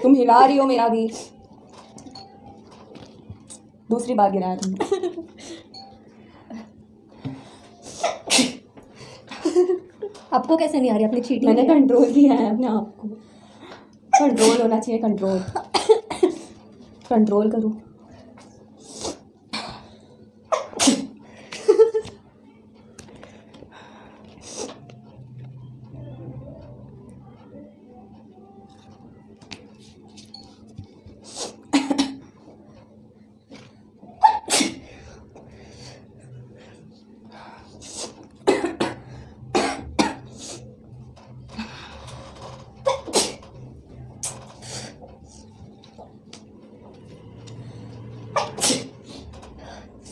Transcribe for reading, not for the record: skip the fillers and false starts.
तुम हिला रही हो मेरा भी। दूसरी बार गिराया तुमने। आपको कैसे नहीं आ रही? अपनी चीटिंग मैंने कंट्रोल किया है अपने आप को। कंट्रोल होना चाहिए, कंट्रोल। कंट्रोल करो।